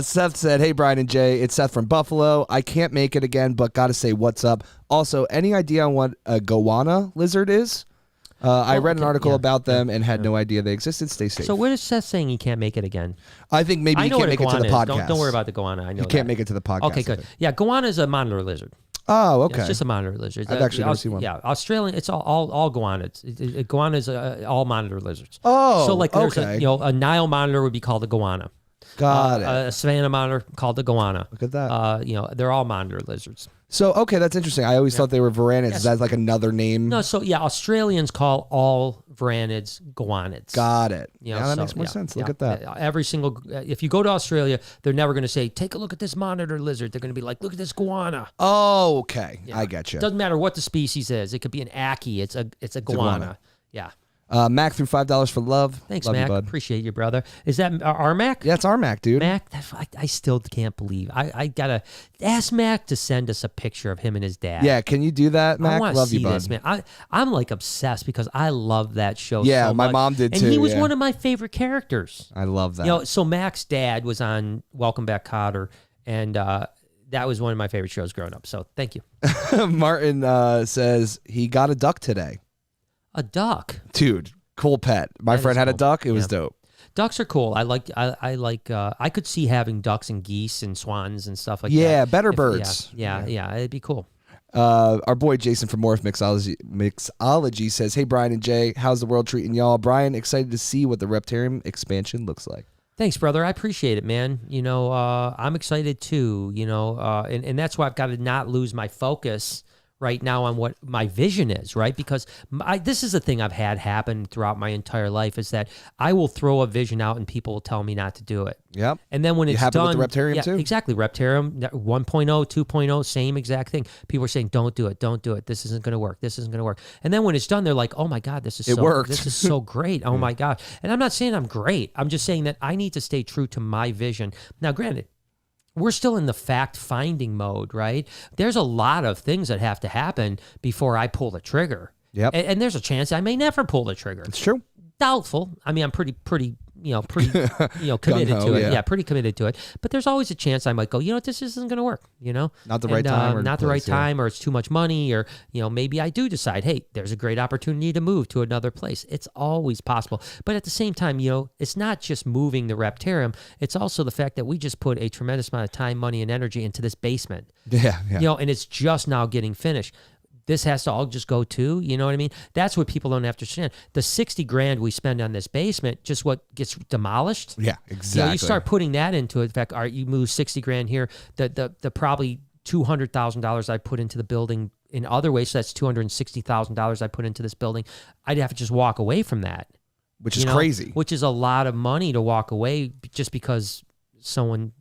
Seth said, "Hey, Brian and Jay, it's Seth from Buffalo. I can't make it again, but got to say what's up. Also, any idea on what a goanna lizard is? I read an article about them and had no idea they existed. Stay safe." So what is Seth saying he can't make it again? I think maybe he can't make it to the podcast. Don't worry about the goanna. I know he can't make it to the podcast. Okay, good. Yeah, goanna is a monitor lizard. Oh, okay. It's just a monitor lizard. I've actually never seen one. Yeah, Australian. It's all goannas. Goannas all monitor lizards. Oh, so like there's okay. a Nile monitor would be called a goanna. Got it. A savanna monitor called the goanna. Look at that. They're all monitor lizards. So, okay, that's interesting. I always thought they were varanids. Yes. Is that like another name? No, so yeah, Australians call all varanids goannids. Got it. That makes more sense. Look at that. Every single, if you go to Australia, they're never going to say, take a look at this monitor lizard. They're going to be like, look at this goanna. Oh, okay. Yeah. I get you. Doesn't matter what the species is. It could be an Aki. It's a goanna. Yeah. Mac threw $5 for love. Thanks, love Mac. You, bud. Appreciate you, brother. Is that our Mac? Yeah, it's our Mac, dude. Mac, I still can't believe. I gotta ask Mac to send us a picture of him and his dad. Yeah, can you do that, Mac? I want love to see you, bud. this, man. I'm like obsessed because I love that show. Yeah, so my much. mom did and too. And he was one of my favorite characters. I love that. So Mac's dad was on Welcome Back, Kotter, and that was one of my favorite shows growing up. So thank you. Martin says he got a duck today. A duck, dude. Cool pet. My friend had a duck. It was dope. Ducks are cool. I could see having ducks and geese and swans and stuff like that. Yeah, better birds. Yeah, it'd be cool. Our boy Jason from Morph Mixology says, "Hey, Brian and Jay, how's the world treating y'all? Brian, excited to see what the Reptarium expansion looks like." Thanks, brother. I appreciate it, man. I'm excited too, and that's why I've got to not lose my focus right now on what my vision is, right? Because this is a thing I've had happen throughout my entire life is that I will throw a vision out and people will tell me not to do it. Yep. And then when it's done, with the Reptarium too? Exactly. Reptarium 1.0, 2.0, same exact thing. People are saying, don't do it. This isn't going to work. This isn't going to work. And then when it's done, they're like, oh my God, this is so great. Oh my God. And I'm not saying I'm great. I'm just saying that I need to stay true to my vision. Now, granted, we're still in the fact-finding mode, right? There's a lot of things that have to happen before I pull the trigger. Yep. And there's a chance I may never pull the trigger. It's true. Doubtful. I mean, I'm pretty committed to it. Yeah, pretty committed to it. But there's always a chance I might go, this isn't going to work, Not the right time. Not the right time, or it's too much money, or, maybe I do decide, hey, there's a great opportunity to move to another place. It's always possible. But at the same time, it's not just moving the Reptarium. It's also the fact that we just put a tremendous amount of time, money, and energy into this basement. Yeah. And it's just now getting finished. This has to all just go too, you know what I mean? That's what people don't understand. The $60,000 we spend on this basement, just what gets demolished. Yeah, exactly. You start putting that into it. In fact, all right, you move $60,000 here. The probably $200,000 I put into the building in other ways, so that's $260,000 I put into this building. I'd have to just walk away from that, which is crazy. Which is a lot of money to walk away just because someone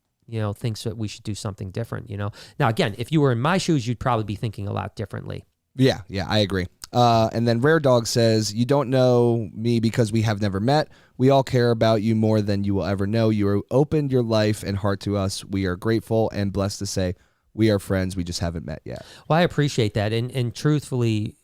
thinks that we should do something different. Now again, if you were in my shoes, you'd probably be thinking a lot differently. Yeah, I agree. And then Rare Dog says, "You don't know me because we have never met. We all care about you more than you will ever know. You opened your life and heart to us. We are grateful and blessed to say we are friends. We just haven't met yet." Well, I appreciate that. And truthfully,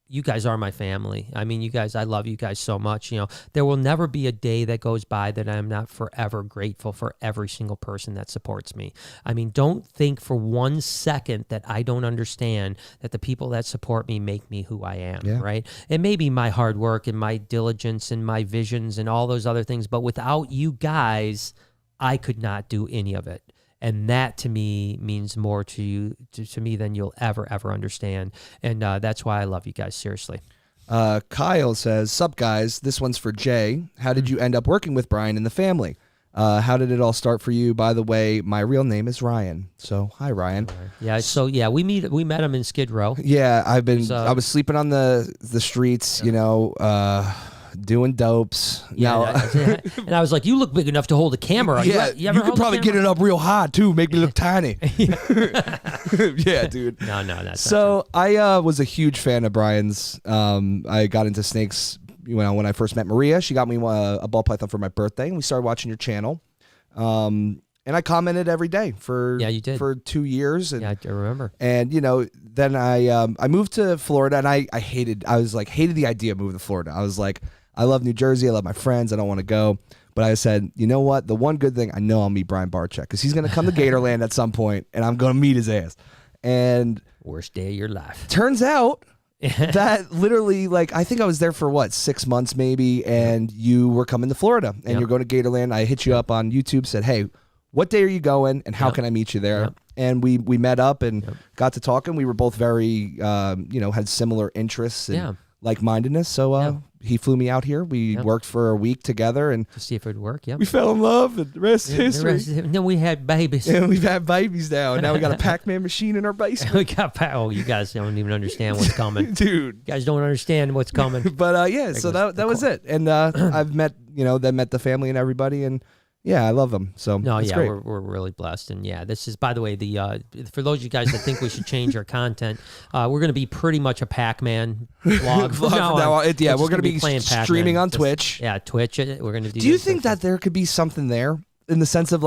you guys are my family. I mean, you guys, I love you guys so much. There will never be a day that goes by that I'm not forever grateful for every single person that supports me. I mean, don't think for 1 second that I don't understand that the people that support me make me who I am, right? It may be my hard work and my diligence and my visions and all those other things, but without you guys, I could not do any of it. And that to me means more to you, to me, than you'll ever understand. And that's why I love you guys, seriously. Kyle says, "Sup guys, this one's for Jay. How did you end up working with Brian and the family? How did it all start for you? By the way, my real name is Ryan. So hi, Ryan." Yeah. So yeah, we met him in Skid Row. Yeah, I was sleeping on the streets, doing dopes. And I was like, "You look big enough to hold a camera." Yeah, you could probably get it up real high too, make me look tiny. Yeah, dude. No, that's so. I was a huge fan of Brian's. I got into snakes when I first met Maria. She got me a ball python for my birthday, and we started watching your channel. And I commented every day for you did. For 2 years. And, yeah, I remember. And then I moved to Florida, and I hated the idea of moving to Florida. I was like, I love New Jersey. I love my friends. I don't want to go. But I said, you know what? The one good thing, I know I'll meet Brian Barczyk because he's going to come to Gatorland at some point, and I'm going to meet his ass. And worst day of your life. Turns out that literally, like, I think I was there for what, 6 months maybe, and you were coming to Florida, and you're going to Gatorland. I hit you up on YouTube, said, hey, what day are you going, and how can I meet you there? And we met up and got to talking. We were both very, had similar interests and like-mindedness. So he flew me out here. We worked for a week together and to see if it would work. We fell in love, and the rest is history. And then we had babies. And we've had babies now. And now we got a Pac-Man machine in our basement. We got you guys don't even understand what's coming, dude. You guys don't understand what's coming. But so that was it. And I've met met the family and everybody, and yeah, I love them. So great. We're really blessed, and this is, by the way, for those of you guys that think we should change our content, we're going to be pretty much a Pac-Man vlog. We're going to be streaming on Twitch. Twitch. We're going to do. Do you think that there could be something there? In the sense of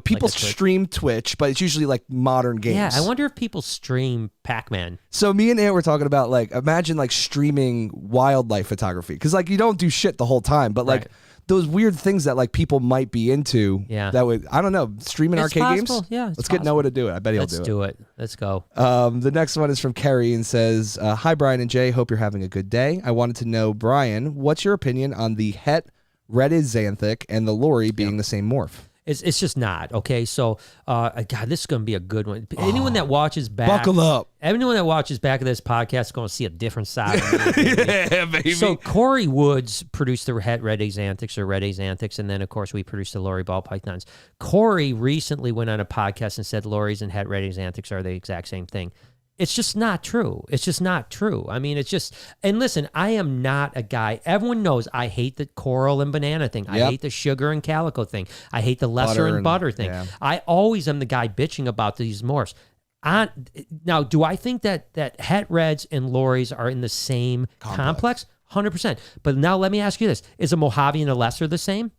people like stream Twitch, but it's usually like modern games. Yeah, I wonder if people stream Pac-Man. So me and Ant were talking about imagine streaming wildlife photography, because you don't do shit the whole time, but those weird things that people might be into. Yeah, that would, I don't know, streaming arcade games. Yeah, let's get Noah to do it. I bet he'll do it. Let's do it. Let's go. The next one is from Kerry and says, "Hi Brian and Jay, hope you're having a good day. I wanted to know, Brian, what's your opinion on the Het Red Xanthic and the Lori being the same morph?" It's just not, okay? So, God, this is going to be a good one. Anyone that watches back... Buckle up. Anyone that watches back of this podcast is going to see a different side of me. Yeah, baby. So, Corey Woods produced the Het Red Xanthics or Red Xanthics, and then, of course, we produced the Lori Ball Pythons. Corey recently went on a podcast and said Loris and Het Red Xanthics are the exact same thing. It's just not true. It's just not true. I mean, it's just, and listen, I am not a guy, everyone knows I hate the coral and banana thing. I hate the sugar and calico thing. I hate the lesser and butter thing. Yeah. I always am the guy bitching about these morphs. Now, do I think that Het Reds and Loris are in the same complex? 100%. But now let me ask you this. Is a Mojave and a lesser the same?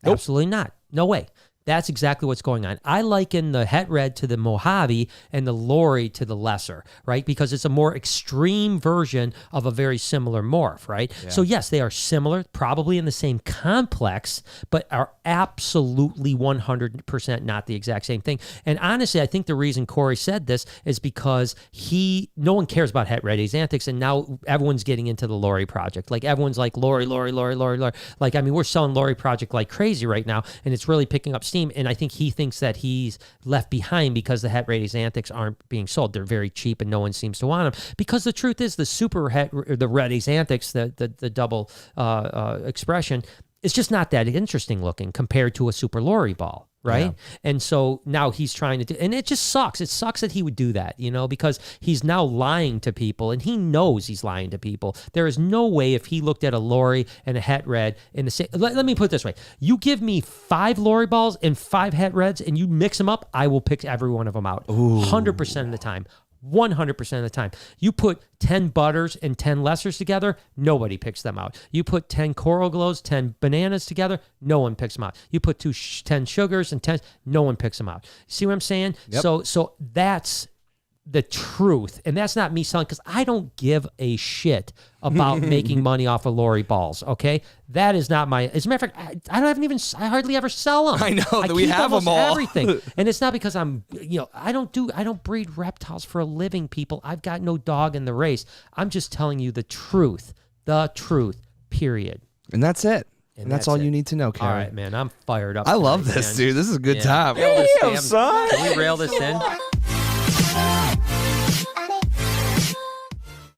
Nope. Absolutely not. No way. That's exactly what's going on. I liken the Het Red to the Mojave and the Lori to the lesser, right? Because it's a more extreme version of a very similar morph, right? Yeah. So yes, they are similar, probably in the same complex, but are absolutely 100% not the exact same thing. And honestly, I think the reason Corey said this is because no one cares about Het Red Xanthics, and now everyone's getting into the Lori project. Like everyone's like Lori. Like, I mean, we're selling Lori project like crazy right now, and it's really picking up steam. And I think he thinks that he's left behind because the Het Red Xanthics aren't being sold. They're very cheap and no one seems to want them. Because the truth is, the super the Red Xanthics, the double expression, it's just not that interesting looking compared to a super Lori ball. Right. Yeah. And so now he's trying to do, and it just sucks. It sucks that he would do that, because he's now lying to people, and he knows he's lying to people. There is no way if he looked at a Lori and a Het Red in the same, let me put it this way. You give me 5 Lori balls and 5 Het Reds and you mix them up, I will pick every one of them out. Ooh. 100% of the time. 100% of the time. You put 10 butters and 10 lessers together, nobody picks them out. You put 10 coral glows, 10 bananas together, no one picks them out. You put 10 sugars and 10, no one picks them out. See what I'm saying? Yep. So that's the truth. And that's not me selling, because I don't give a shit about making money off of Lori balls, okay? That is not my, as a matter of fact, I hardly ever sell them. I know that we have them all. Everything. And it's not because I'm, I don't breed reptiles for a living, people. I've got no dog in the race. I'm just telling you the truth, period. And that's it. And that's all you need to know, Kerry. All right, man, I'm fired up. I love this, dude. This is a good time. Can we rail this in?